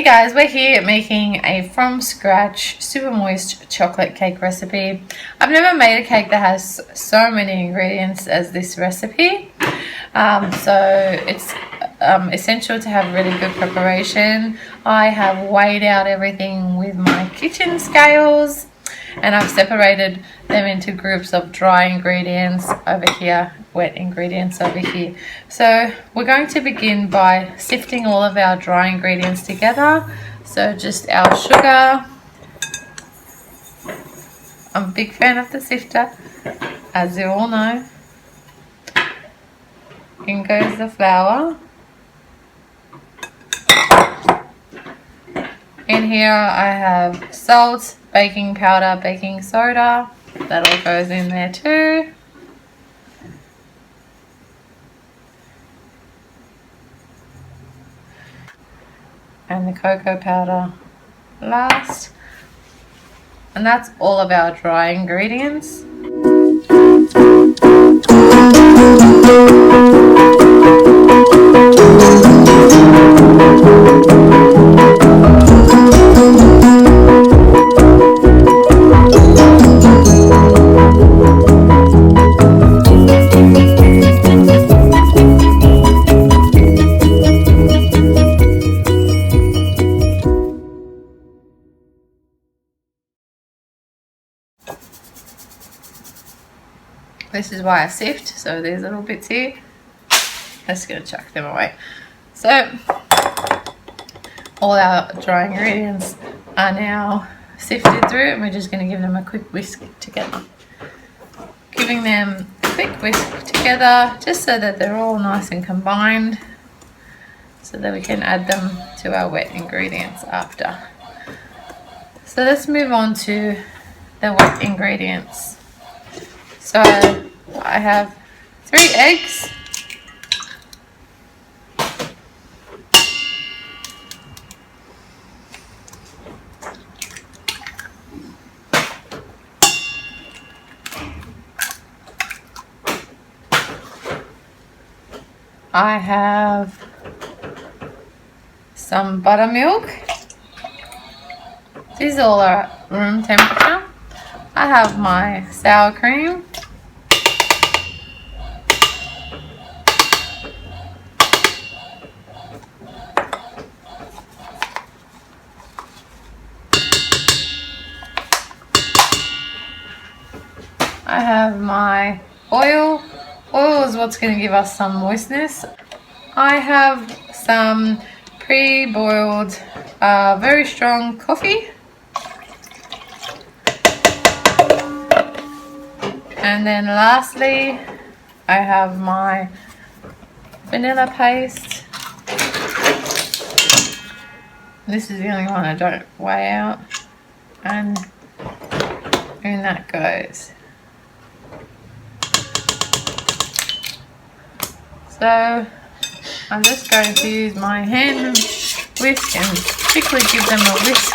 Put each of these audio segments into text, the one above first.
guys, we're here making a from scratch super moist chocolate cake recipe. I've never made a cake that has so many ingredients as this recipe. So it's essential to have really good preparation. I have weighed out everything with my kitchen scales and I've separated them into groups of dry ingredients over here, wet ingredients over here. So we're going to begin by sifting all of our dry ingredients together. So just our sugar. I'm a big fan of the sifter, as you all know. In goes the flour. In here I have salt, baking powder, baking soda. That all goes in there too. And the cocoa powder last. And that's all of our dry ingredients. This is why I sift, so these little bits here, I'm just going to chuck them away. So all our dry ingredients are now sifted through and we're just going to give them a quick whisk together. Giving them a quick whisk together just so that they're all nice and combined so that we can add them to our wet ingredients after. So let's move on to the wet ingredients. So I have 3 eggs, I have some buttermilk. These all are room temperature. I have my sour cream. I have my oil. Oil is what's going to give us some moistness. I have some pre-boiled, very strong coffee. And then lastly, I have my vanilla paste. This is the only one I don't weigh out. And in that goes. So I'm just going to use my hand whisk and quickly give them a whisk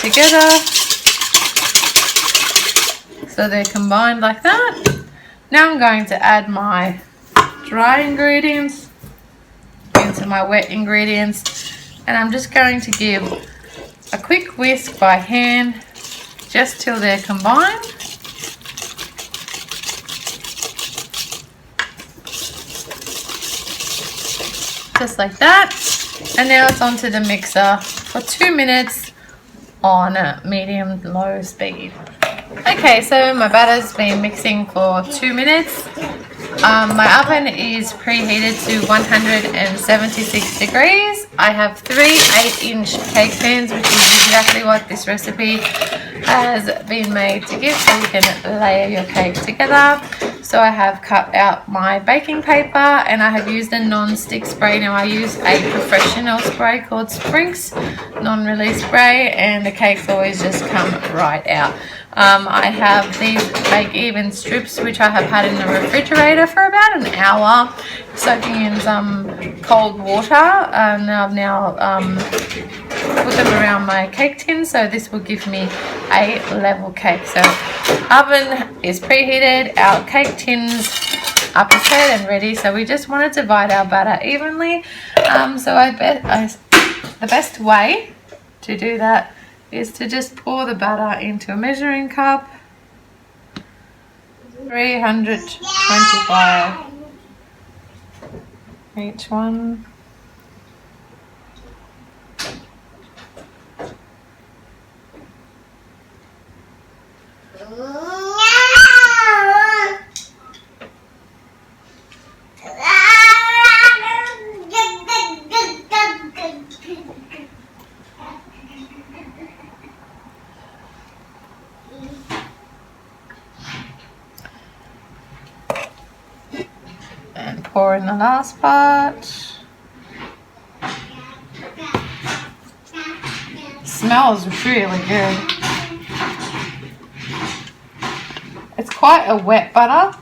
together so they're combined like that. Now I'm going to add my dry ingredients into my wet ingredients and I'm just going to give a quick whisk by hand just till they're combined. Just like that. And now it's onto the mixer for 2 minutes on a medium-low speed. Okay, so my batter's been mixing for 2 minutes. My oven is preheated to 176 degrees. I have 3 8-inch cake pans, which is exactly what this recipe has been made to give, so you can layer your cake together. So I have cut out my baking paper and I have used a non-stick spray. Now I use a professional spray called Sprinks non-release spray and the cakes always just come right out. I have these bake even strips which I have had in the refrigerator for about an hour, soaking in some cold water, and I've now put them around my cake tin, so this will give me a level cake. So oven is preheated, our cake tins prepared and ready. So we just want to divide our batter evenly. The best way to do that is to just pour the batter into a measuring cup. 325 each one. And pour in the last part. Smells really good. It's quite a wet butter,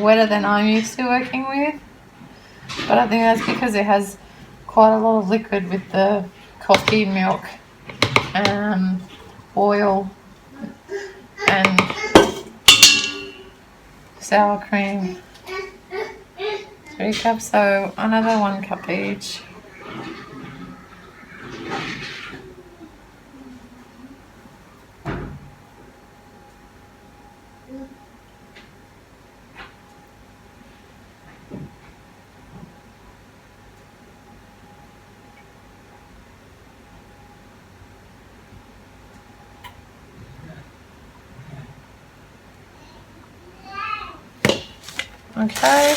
wetter than I'm used to working with, but I think that's because it has quite a lot of liquid with the coffee, milk, oil and sour cream. 3 cups, so another 1 cup each. Okay.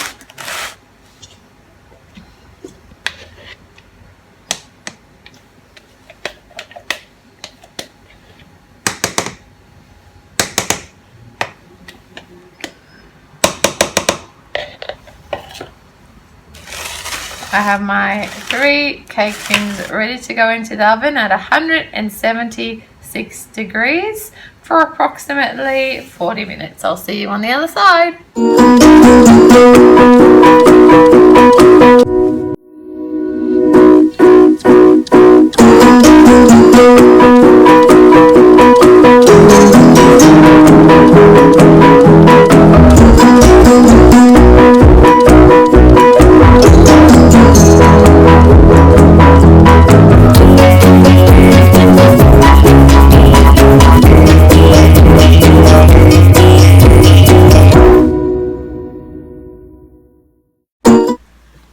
I have my 3 cake tins ready to go into the oven at 176 degrees for approximately 40 minutes. I'll see you on the other side.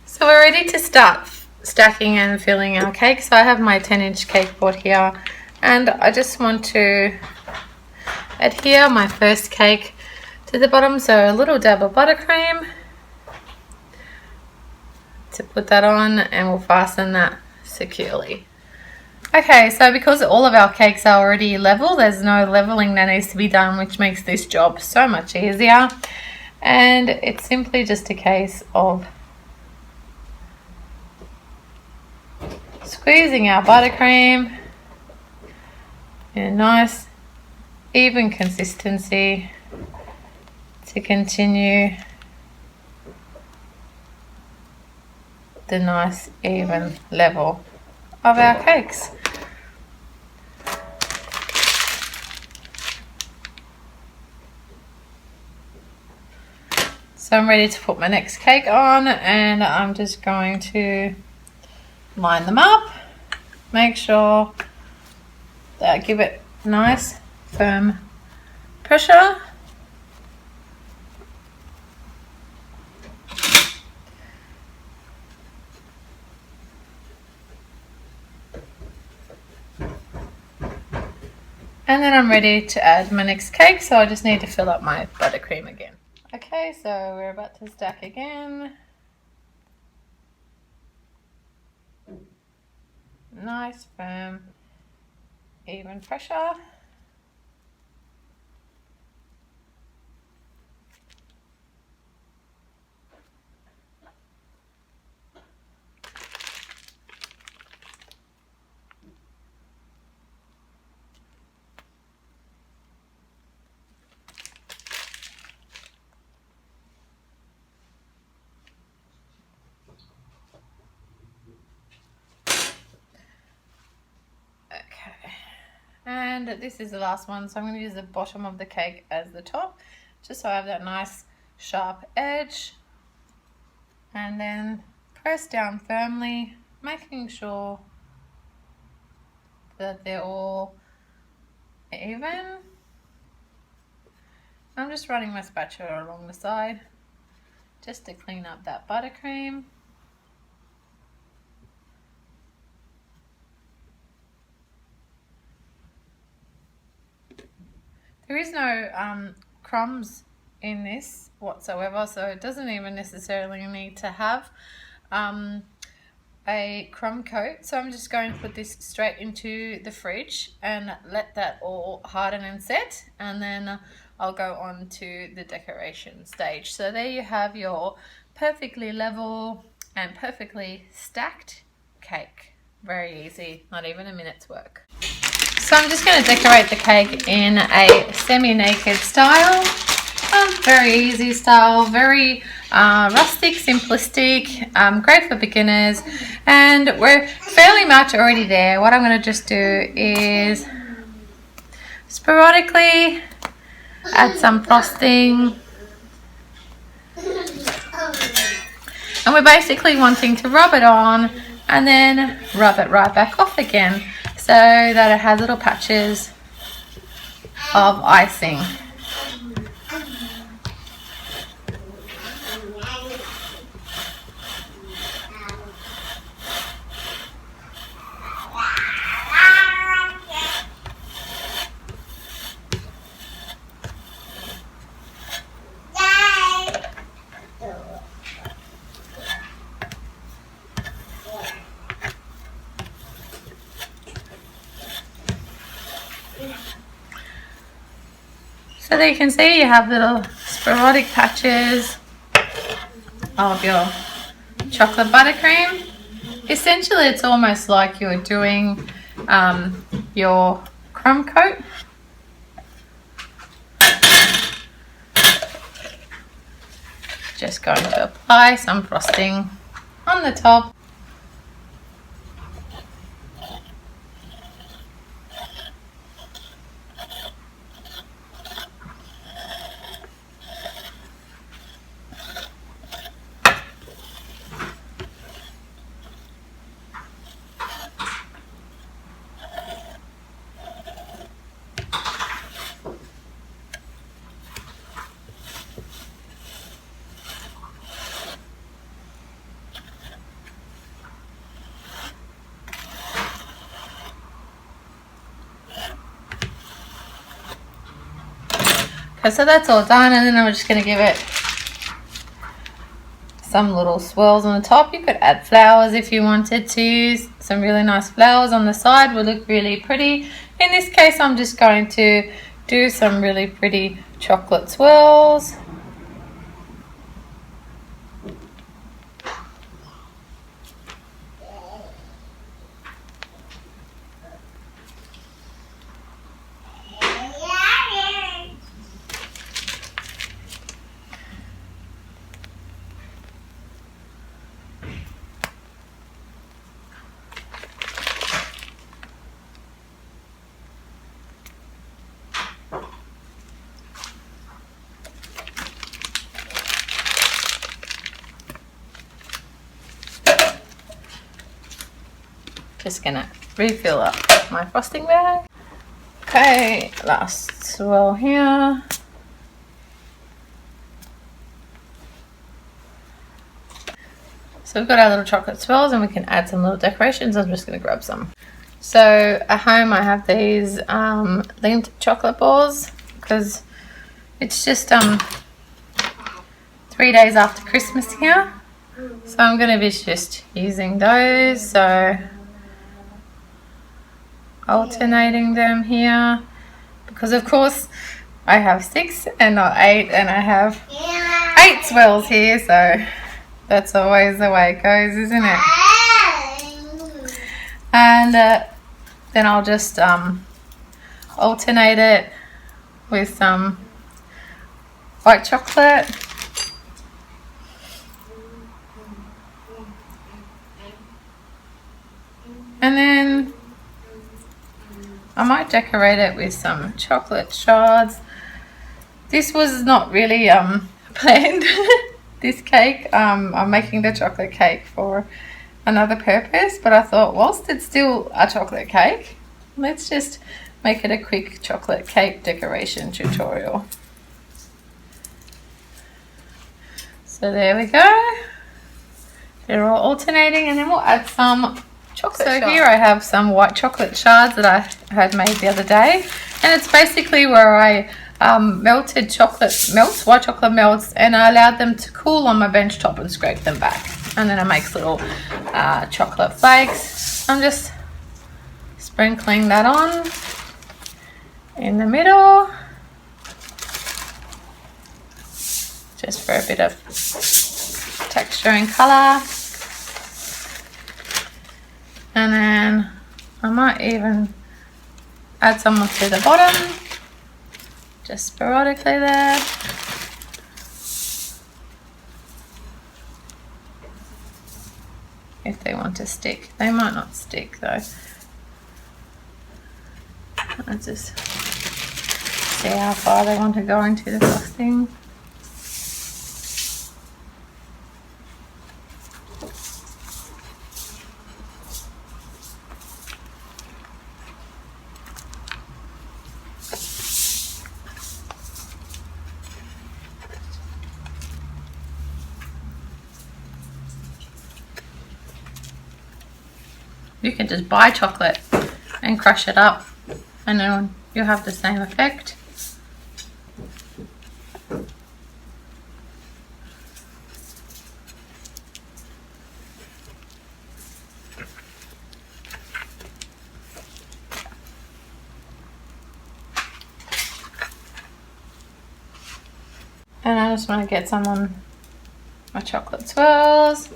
So we're ready to start stacking and filling our cake. So I have my 10-inch cake board here, and I just want to adhere my first cake to the bottom. So a little dab of buttercream to put that on, and we'll fasten that securely. Okay, so because all of our cakes are already level, there's no leveling that needs to be done, which makes this job so much easier. And it's simply just a case of squeezing our buttercream in a nice even consistency to continue the nice even level of our cakes. So I'm ready to put my next cake on, and I'm just going to line them up, make sure that I give it nice firm pressure. And then I'm ready to add my next cake, so I just need to fill up my buttercream again. Okay, so we're about to stack again. Nice, firm, even pressure. And this is the last one, so I'm going to use the bottom of the cake as the top, just so I have that nice sharp edge, and then press down firmly, making sure that they're all even. I'm just running my spatula along the side just to clean up that buttercream. There is no crumbs in this whatsoever, so it doesn't even necessarily need to have a crumb coat. So I'm just going to put this straight into the fridge and let that all harden and set, and then I'll go on to the decoration stage. So there you have your perfectly level and perfectly stacked cake. Very easy, not even a minute's work. So I'm just going to decorate the cake in a semi-naked style. Very easy style, very rustic, simplistic, great for beginners, and we're fairly much already there. What I'm going to just do is sporadically add some frosting, and we're basically wanting to rub it on and then rub it right back off again so that it has little patches of icing. So there you can see you have little sporadic patches of your chocolate buttercream. Essentially it's almost like you're doing your crumb coat. Just going to apply some frosting on the top. Okay, so that's all done, and then I'm just going to give it some little swirls on the top. You could add flowers if you wanted to. Some really nice flowers on the side will look really pretty. In this case, I'm just going to do some really pretty chocolate swirls. Just gonna refill up my frosting bag. Okay, last swirl here. So we've got our little chocolate swirls, and we can add some little decorations. I'm just gonna grab some. So at home I have these linked chocolate balls because it's just 3 days after Christmas here. So I'm gonna be just using those. So alternating them here, because of course I have 6 and not 8, and I have 8 swirls here, so that's always the way it goes, isn't it? And then I'll just alternate it with some white chocolate. And then I might decorate it with some chocolate shards. This was not really planned this cake. I'm making the chocolate cake for another purpose, but I thought whilst it's still a chocolate cake, let's just make it a quick chocolate cake decoration tutorial. So there we go. They're all alternating, and then we'll add some chocolate shards. Here I have some white chocolate shards that I had made the other day, and it's basically where I melted white chocolate melts, and I allowed them to cool on my bench top and scrape them back, and then it makes little chocolate flakes. I'm just sprinkling that on in the middle, just for a bit of texture and colour. And then I might even add some to the bottom, just sporadically there. If they want to stick. They might not stick though. I'll just see how far they want to go into the frosting. You can just buy chocolate and crush it up, and then you'll have the same effect. And I just want to get some on my chocolate swirls.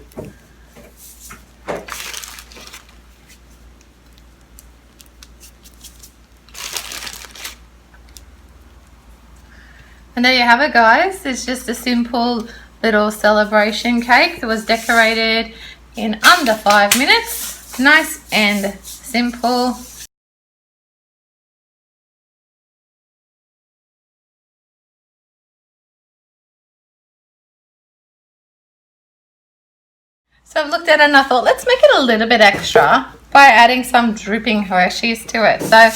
And there you have it, guys. It's just a simple little celebration cake that was decorated in under 5 minutes. Nice and simple. So I've looked at it and I thought, let's make it a little bit extra by adding some dripping Hershey's to it. So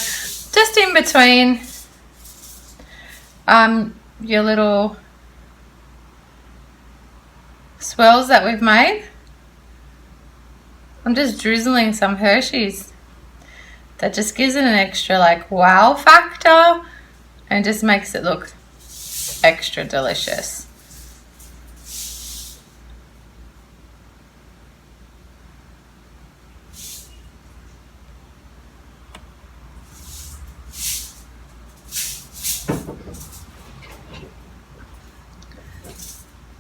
just in between your little swirls that we've made, I'm just drizzling some Hershey's. That just gives it an extra like wow factor and just makes it look extra delicious.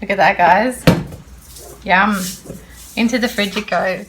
Look at that, guys. Yum. Into the fridge it goes.